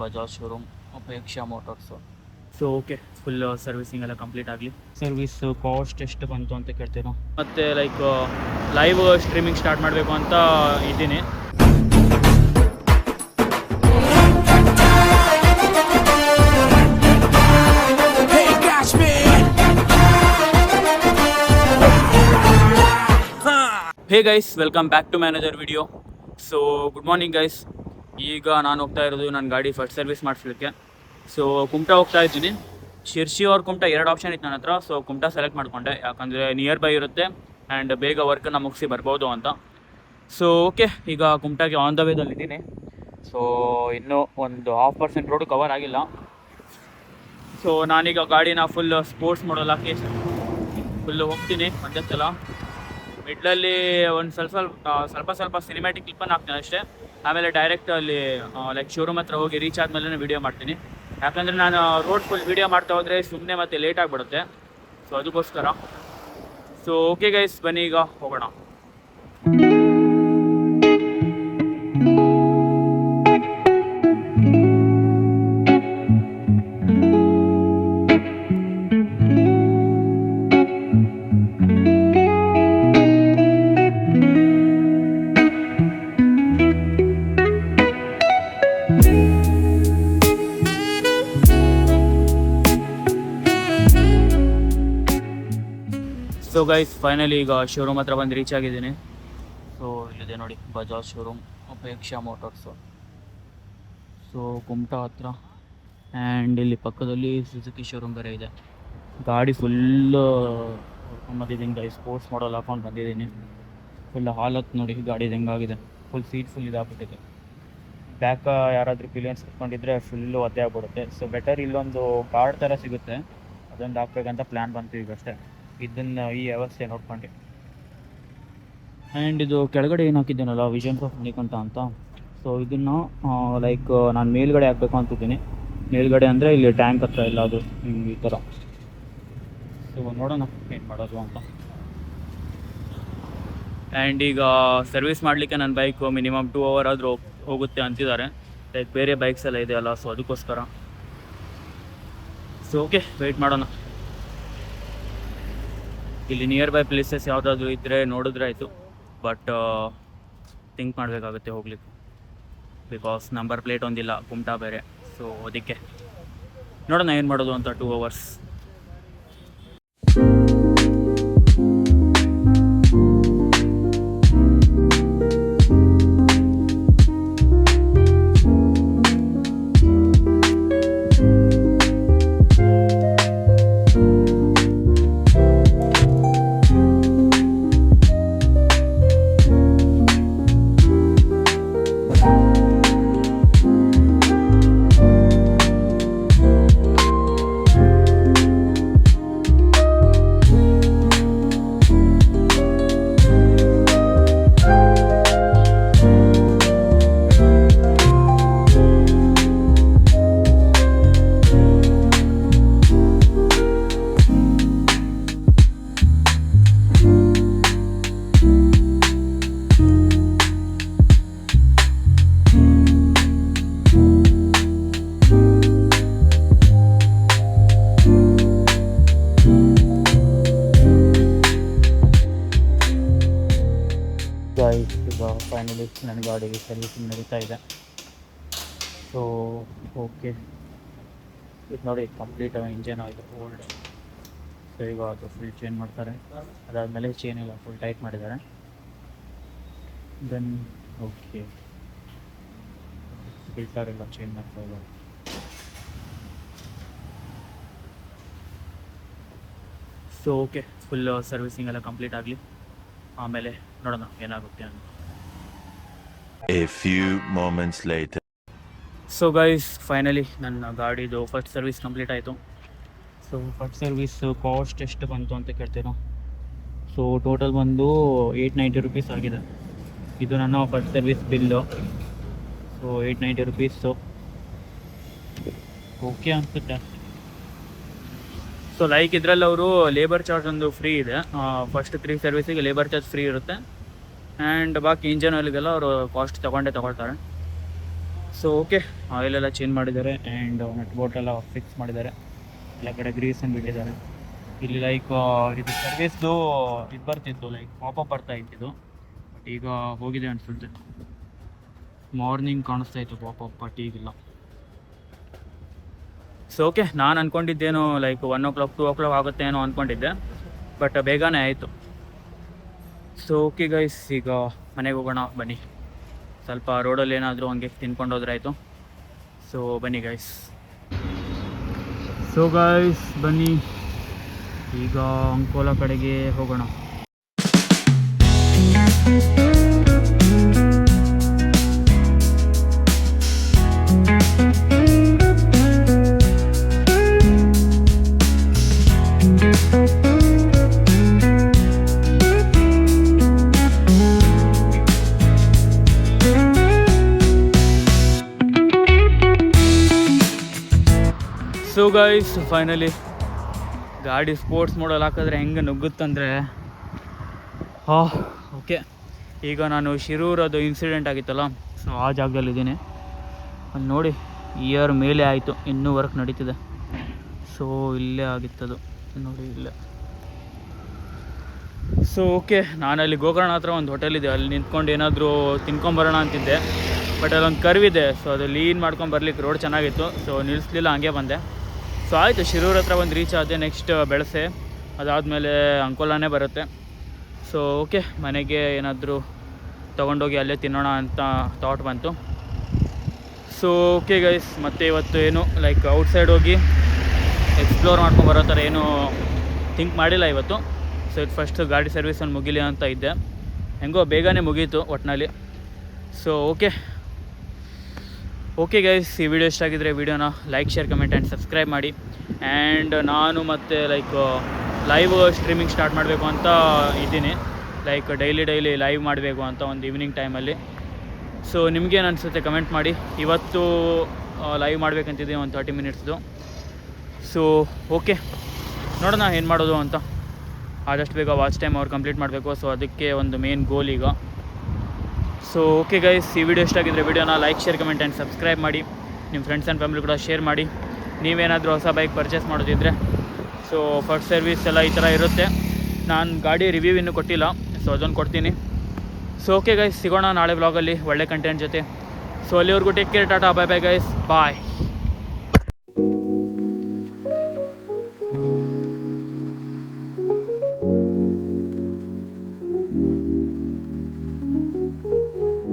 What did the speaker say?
Bajaj showroom Apeksha motors. So okay, full servicing ಎಲ್ಲ complete ಆಗಲಿ. Service cost ಎಷ್ಟು ಬಂತು ಅಂತ ಕೇಳ್ತೀನೋ, ಮತ್ತು ಲೈಕ್ ಲೈವ್ ಸ್ಟ್ರೀಮಿಂಗ್ ಸ್ಟಾರ್ಟ್ ಮಾಡಬೇಕು ಅಂತ ಇದ್ದೀನಿ. Hey guys, welcome back to manager video. So good morning guys. ಈಗ ನಾನು ಹೋಗ್ತಾ ಇರೋದು ನನ್ನ ಗಾಡಿ ಫಸ್ಟ್ ಸರ್ವಿಸ್ ಮಾಡಿಸ್ಲಿಕ್ಕೆ. ಸೊ ಕುಮಟಾ ಹೋಗ್ತಾ ಇದ್ದೀನಿ. ಶಿರ್ಸಿ ಅವ್ರ ಕುಮಟಾ ಎರಡು ಆಪ್ಷನ್ ಇತ್ತು ನನ್ನ ಹತ್ರ. ಸೊ ಕುಮಟಾ ಸೆಲೆಕ್ಟ್ ಮಾಡಿಕೊಂಡೆ, ಯಾಕಂದರೆ ನಿಯರ್ ಬೈ ಇರುತ್ತೆ ಆ್ಯಂಡ್ ಬೇಗ ವರ್ಕನ್ನು ಮುಗಿಸಿ ಬರ್ಬೋದು ಅಂತ. ಸೊ ಓಕೆ, ಈಗ ಕುಮಟಾಗೆ ಆನ್ ದ ವೇದಲ್ಲಿದ್ದೀನಿ. ಸೊ ಇನ್ನೂ ಒಂದು 0.5% ರೋಡು ಕವರ್ ಆಗಿಲ್ಲ. ಸೊ ನಾನೀಗ ಗಾಡಿನ ಫುಲ್ ಸ್ಪೋರ್ಟ್ಸ್ ಮಾಡಲ್ ಹಾಕಿ ಫುಲ್ಲು ಹೋಗ್ತೀನಿ. ಒಂದೇ ಸಲ ಮಿಡ್ಲಲ್ಲಿ ಒಂದು ಸ್ವಲ್ಪ ಸಿನಿಮ್ಯಾಟಿಕ್ ಕ್ಲಿಪ್ಪನ್ನು ಹಾಕ್ತೀನಿ ಅಷ್ಟೇ. ಆಮೇಲೆ ಡೈರೆಕ್ಟ್ ಅಲ್ಲಿ ಲೈಕ್ ಶೋರೂಮ್ ಹತ್ರ ಹೋಗಿ ರೀಚ್ ಆದಮೇಲೆ ವೀಡಿಯೋ ಮಾಡ್ತೀನಿ. ಯಾಕಂದರೆ ನಾನು ರೋಡ್ ಫುಲ್ ವೀಡಿಯೋ ಮಾಡ್ತಾ ಹೋದರೆ ಸುಮ್ಮನೆ ಮತ್ತೆ ಲೇಟ್ ಆಗಿಬಿಡುತ್ತೆ. ಸೊ ಅದಕ್ಕೋಸ್ಕರ. ಸೊ ಓಕೆ ಗೈಸ್, ಬನ್ನಿ ಈಗ ಹೋಗೋಣ. ಸೊ ಗೈಸ್, ಫೈನಲಿ ಈಗ ಶೋರೂಮ್ ಹತ್ರ ಬಂದು ರೀಚ್ ಆಗಿದ್ದೀನಿ. ಸೊ ಇಲ್ಲಿದೆ ನೋಡಿ, Bajaj showroom Apeksha motors. So Kumta ಹತ್ರ. ಆ್ಯಂಡ್ ಇಲ್ಲಿ ಪಕ್ಕದಲ್ಲಿ ಸುಜುಕಿ ಶೋರೂಮ್ ಬೇರೆ ಇದೆ. ಗಾಡಿ ಫುಲ್ಲು ಬಂದಿದ್ದೀನಿ ಗೈಸ್, ಸ್ಪೋರ್ಟ್ಸ್ ಮಾಡಲ್ ಹಾಕೊಂಡು ಬಂದಿದ್ದೀನಿ. ಫುಲ್ ಹಾಲತ್ತು ನೋಡಿ ಗಾಡಿದು ಹೆಂಗಾಗಿದೆ. ಫುಲ್ ಸೀಟ್ ಫುಲ್ ಇದಾಗ್ಬಿಟ್ಟಿದೆ. ಬ್ಯಾಕ್ ಯಾರಾದರೂ ಪಿಲಿಯನ್ಸ್ ಕುತ್ಕೊಂಡಿದ್ರೆ ಫುಲ್ಲು ಒದ್ದೆ ಆಗ್ಬಿಡುತ್ತೆ. ಸೊ ಬೆಟರ್ ಇಲ್ಲೊಂದು ಕಾರ್ಡ್ ಥರ ಸಿಗುತ್ತೆ, ಅದೊಂದು ಹಾಕ್ಬೇಕಂತ ಪ್ಲ್ಯಾನ್ ಬಂತು ಈಗಷ್ಟೇ. ಇದನ್ನು ಈ ವ್ಯವಸ್ಥೆ ನೋಡ್ಕೊಂಡು. ಆ್ಯಂಡ್ ಇದು ಕೆಳಗಡೆ ಏನು ಹಾಕಿದ್ದೀನಲ್ಲ, ವಿಷನ್ ಆಫ್ ನಿಕಂತ ಅಂತ. ಸೊ ಇದನ್ನು ಲೈಕ್ ನಾನು ಮೇಲ್ಗಡೆ ಹಾಕಬೇಕು ಅಂತಿದ್ದೀನಿ. ಮೇಲ್ಗಡೆ ಅಂದರೆ ಇಲ್ಲಿ ಟ್ಯಾಂಕ್ ಹತ್ರ ಇಲ್ಲ, ಅದು ಈ ಥರ. ಸೊ ನೋಡೋಣ ಏನು ಮಾಡೋದು ಅಂತ. ಆ್ಯಂಡ್ ಈಗ ಸರ್ವಿಸ್ ಮಾಡಲಿಕ್ಕೆ ನನ್ನ ಬೈಕು ಮಿನಿಮಮ್ 2 hour ಆದರೂ ಹೋಗುತ್ತೆ ಅಂತಿದ್ದಾರೆ. ಲೈಕ್ ಬೇರೆ ಬೈಕ್ಸ್ ಎಲ್ಲ ಇದೆಯಲ್ಲ, ಸೊ ಅದಕ್ಕೋಸ್ಕರ. ಸೊ ಓಕೆ, ವೆಯ್ಟ್ ಮಾಡೋಣ. ಇಲ್ಲಿ ನಿಯರ್ ಬೈ ಪ್ಲೇಸಸ್ ಯಾವುದಾದ್ರೂ ಇದ್ದರೆ ನೋಡಿದ್ರೆ ಆಯಿತು. ಬಟ್ ಥಿಂಕ್ ಮಾಡಬೇಕಾಗುತ್ತೆ ಹೋಗ್ಲಿಕ್ಕೆ, ಬಿಕಾಸ್ ನಂಬರ್ ಪ್ಲೇಟ್ ಒಂದಿಲ್ಲ, ಕುಮಟಾ ಬೇರೆ. ಸೊ ಅದಕ್ಕೆ ನೋಡೋಣ ಏನು ಮಾಡೋದು ಅಂತ. 2 hours. ಈಗ ಫೈನಲಿ ನನ್ನ ಗಾಡಿಗೆ ಸರ್ವಿಸಿಂಗ್ ನಡೀತಾ ಇದೆ. ಸೊ ಓಕೆ, ಇದು ನೋಡಿ ಕಂಪ್ಲೀಟ್ ಇಂಜನ್ ಆಯಿತು ಓಲ್ಡ್. ಸೊ ಈಗ ಅದು ಫುಲ್ ಚೇಂಜ್ ಮಾಡ್ತಾರೆ. ಅದಾದಮೇಲೆ ಚೇನ್ ಎಲ್ಲ ಫುಲ್ ಟೈಟ್ ಮಾಡಿದ್ದಾರೆ. ದೆನ್ ಓಕೆ, ಫಿಲ್ಟರ್ ಎಲ್ಲ ಚೇಂಜ್ ಮಾಡ್ತಾ ಇದ್ದಾರೆ. ಸೊ ಓಕೆ, ಫುಲ್ ಸರ್ವಿಸಿಂಗ್ ಎಲ್ಲ ಕಂಪ್ಲೀಟ್ ಆಗಲಿ, ಆಮೇಲೆ ನೋಡೋಣ ಏನಾಗುತ್ತೆ ಅಂತ. A few moments later. So guys, finally ನನ್ನ ಗಾಡಿದು ಫಸ್ಟ್ ಸರ್ವಿಸ್ ಕಂಪ್ಲೀಟ್ ಆಯಿತು. ಸೊ ಫಸ್ಟ್ ಸರ್ವಿಸ್ ಕಾಸ್ಟ್ ಎಷ್ಟು ಬಂತು ಅಂತ ಕೇಳ್ತೀನೋ. ಸೊ ಟೋಟಲ್ ಬಂದು 890 rupees ಆಗಿದೆ. ಇದು ನನ್ನ first service bill. So 890 rupees okay ಅನಿಸುತ್ತೆ. ಸೊ ಲೈಕ್ ಇದರಲ್ಲಿ ಅವರು ಲೇಬರ್ ಚಾರ್ಜ್ ಒಂದು ಫ್ರೀ ಇದೆ. ಫಸ್ಟ್ 3 ಸರ್ವಿಸಿಗೆ ಲೇಬರ್ ಚಾರ್ಜ್ ಫ್ರೀ ಇರುತ್ತೆ. ಆ್ಯಂಡ್ ಬಾಕಿ ಇಂಜನ್ ಆಯಿಲ್ಗೆಲ್ಲ ಅವರು ಕಾಸ್ಟ್ ತಗೊಳ್ತಾರೆ. ಸೊ ಓಕೆ, ಆಯಿಲೆಲ್ಲ ಚೇಂಜ್ ಮಾಡಿದ್ದಾರೆ ಆ್ಯಂಡ್ ನಟ್ ಬೋಟೆಲ್ಲ ಫಿಕ್ಸ್ ಮಾಡಿದ್ದಾರೆ. ಎಲ್ಲ ಕಡೆ ಗ್ರೀಸನ್ನು ಬಿಟ್ಟಿದ್ದಾರೆ. ಇಲ್ಲಿ ಲೈಕ್ ಇದು ಸರ್ವಿಸ್ದು ಇದು ಬರ್ತಿತ್ತು, ಲೈಕ್ ಪಾಪಪ್ ಬರ್ತಾ ಇತ್ತು. ಬಟ್ ಈಗ ಹೋಗಿದೆ ಅನಿಸುತ್ತೆ. ಮಾರ್ನಿಂಗ್ ಕಾಣಿಸ್ತಾ ಇತ್ತು ಪಾಪಪ್, ಬಟ್ ಈಗಿಲ್ಲ. ಸೊ ಓಕೆ, ನಾನು ಅಂದ್ಕೊಂಡಿದ್ದೇನು ಲೈಕ್ 1 o'clock 2 o'clock ಆಗುತ್ತೆ ಏನೋ ಅಂದ್ಕೊಂಡಿದ್ದೆ, ಬಟ್ ಬೇಗನೆ ಆಯಿತು. ಸೊ ಓಕೆ ಗೈಸ್, ಈಗ ಮನೆಗೆ ಹೋಗೋಣ ಬನ್ನಿ. ಸ್ವಲ್ಪ ರೋಡಲ್ಲಿ ಏನಾದರೂ ಹಂಗೆ ತಿನ್ಕೊಂಡು ಹೋದ್ರೆ ಆಯಿತು. ಸೊ ಬನ್ನಿ ಗೈಸ್. ಸೊ ಗೈಸ್ ಬನ್ನಿ, ಈಗ ಅಂಕೋಲಾ ಕಡೆಗೆ ಹೋಗೋಣ. ಸೊ ಗೈಸ್ ಫೈನಲಿ ಗಾಡಿ ಸ್ಪೋರ್ಟ್ಸ್ ಮೋಡಲ್ಲಿ ಹಾಕಿದ್ರೆ ಹೆಂಗೆ ನುಗ್ಗುತ್ತಂದರೆ ಓಕೆ. ಈಗ ನಾನು ಶಿರೂರದು ಇನ್ಸಿಡೆಂಟ್ ಆಗಿತ್ತಲ್ಲ, ಸೊ ಆ ಜಾಗದಲ್ಲಿದ್ದೀನಿ. ಅಲ್ಲಿ ನೋಡಿ, ಇಯರ್ ಮೇಲೆ ಆಯಿತು, ಇನ್ನೂ ವರ್ಕ್ ನಡೀತಿದೆ. ಸೊ ಇಲ್ಲೇ ಆಗಿತ್ತದು ನೋಡಿ, ಇಲ್ಲೇ. ಸೊ ಓಕೆ, ನಾನಲ್ಲಿ ಗೋಕರ್ಣ ಹತ್ರ ಒಂದು ಹೋಟೆಲ್ ಇದೆ, ಅಲ್ಲಿ ನಿಂತ್ಕೊಂಡು ಏನಾದರೂ ತಿನ್ಕೊಂಬರೋಣ ಅಂತಿದ್ದೆ. ಬಟ್ ಅಲ್ಲೊಂದು ಕರ್ವ್ ಇದೆ, ಸೊ ಅದು ಲೀನ್ ಮಾಡ್ಕೊಂಡು ಬರ್ಲಿಕ್ಕೆ ರೋಡ್ ಚೆನ್ನಾಗಿತ್ತು. ಸೊ ನಿಲ್ಲಿಸ್ಲಿಲ್ಲ, ಹಂಗೆ ಬಂದೆ. ಸೊ ಆಯಿತು, ಶಿರೂರ್ ಹತ್ರ ಒಂದು ರೀಚ್ ಆದೆ. ನೆಕ್ಸ್ಟ್ ಬೆಳಸೆ, ಅದಾದಮೇಲೆ ಅಂಕೋಲಾನೇ ಬರುತ್ತೆ. ಸೊ ಓಕೆ, ಮನೆಗೆ ಏನಾದರೂ ತೊಗೊಂಡೋಗಿ ಅಲ್ಲೇ ತಿನ್ನೋಣ ಅಂತ ಥಾಟ್ ಬಂತು. ಸೊ ಓಕೆ ಗೈಸ್, ಮತ್ತೆ ಇವತ್ತು ಏನು ಲೈಕ್ ಔಟ್ಸೈಡ್ ಹೋಗಿ ಎಕ್ಸ್ಪ್ಲೋರ್ ಮಾಡ್ಕೊಂಡು ಬರೋ ಥರ ಏನೂ ಥಿಂಕ್ ಮಾಡಿಲ್ಲ ಇವತ್ತು. ಸೊ ಇದು ಫಸ್ಟ್ ಗಾಡಿ ಸರ್ವಿಸನ್ನು ಮುಗಿಲಿ ಅಂತ ಇದ್ದೆ, ಹೆಂಗೋ ಬೇಗನೆ ಮುಗೀತು ಒಟ್ಟಿನಲ್ಲಿ. ಸೊ ಓಕೆ ಗೈಸ್, ಈ ವಿಡಿಯೋ ಇಷ್ಟ ಆಗಿದ್ರೆ ವಿಡಿಯೋನ like, share, comment and subscribe ಮಾಡಿ. ಆ್ಯಂಡ್ ನಾನು ಮತ್ತೆ ಲೈಕ್ ಲೈವ್ ಸ್ಟ್ರೀಮಿಂಗ್ ಸ್ಟಾರ್ಟ್ ಮಾಡಬೇಕು ಅಂತ ಇದ್ದೀನಿ, ಲೈಕ್ ಡೈಲಿ ಲೈವ್ ಮಾಡಬೇಕು ಅಂತ ಒಂದು ಈವ್ನಿಂಗ್ ಟೈಮಲ್ಲಿ. ಸೊ ನಿಮಗೇನು ಅನಿಸುತ್ತೆ ಕಮೆಂಟ್ ಮಾಡಿ. ಇವತ್ತು ಲೈವ್ ಮಾಡಬೇಕಂತಿದ್ದೀನಿ, ಒಂದು 30 minutesದು. ಸೊ ಓಕೆ, ನೋಡೋಣ ಏನು ಮಾಡೋದು ಅಂತ. ಆದಷ್ಟು ಬೇಗ ವಾಚ್ ಟೈಮ್ ಅವ್ರು ಕಂಪ್ಲೀಟ್ ಮಾಡಬೇಕು. ಸೊ ಅದಕ್ಕೆ ಒಂದು ಮೇನ್ ಗೋಲ್ ಈಗ. ಸೊ ಓಕೆ ಗೈಸ್, ಈ ವಿಡಿಯೋ ಇಷ್ಟ ಆಗಿದ್ರೆ ವಿಡಿಯೋನ like, share, comment and subscribe ಮಾಡಿ. ನಿಮ್ಮ ಫ್ರೆಂಡ್ಸ್ ಆ್ಯಂಡ್ ಫ್ಯಾಮಿಲಿ ಕೂಡ ಶೇರ್ ಮಾಡಿ. ನೀವೇನಾದರೂ ಹೊಸ ಬೈಕ್ ಪರ್ಚೇಸ್ ಮಾಡೋದಿದ್ರೆ, ಸೊ ಫಸ್ಟ್ ಸರ್ವಿಸ್ ಎಲ್ಲ ಈ ಥರ ಇರುತ್ತೆ. ನಾನು ಗಾಡಿ ರಿವ್ಯೂ ಇನ್ನೂ ಕೊಟ್ಟಿಲ್ಲ, ಸೊ ಅದನ್ನು ಕೊಡ್ತೀನಿ. ಸೊ ಓಕೆ ಗೈಸ್, ಸಿಗೋಣ ನಾಳೆ ವ್ಲಾಗಲ್ಲಿ ಒಳ್ಳೆ ಕಂಟೆಂಟ್ ಜೊತೆ. ಸೊ ಅಲ್ಲಿವರೆಗೂ take care, tata, bye bye guys, ಬಾಯ್.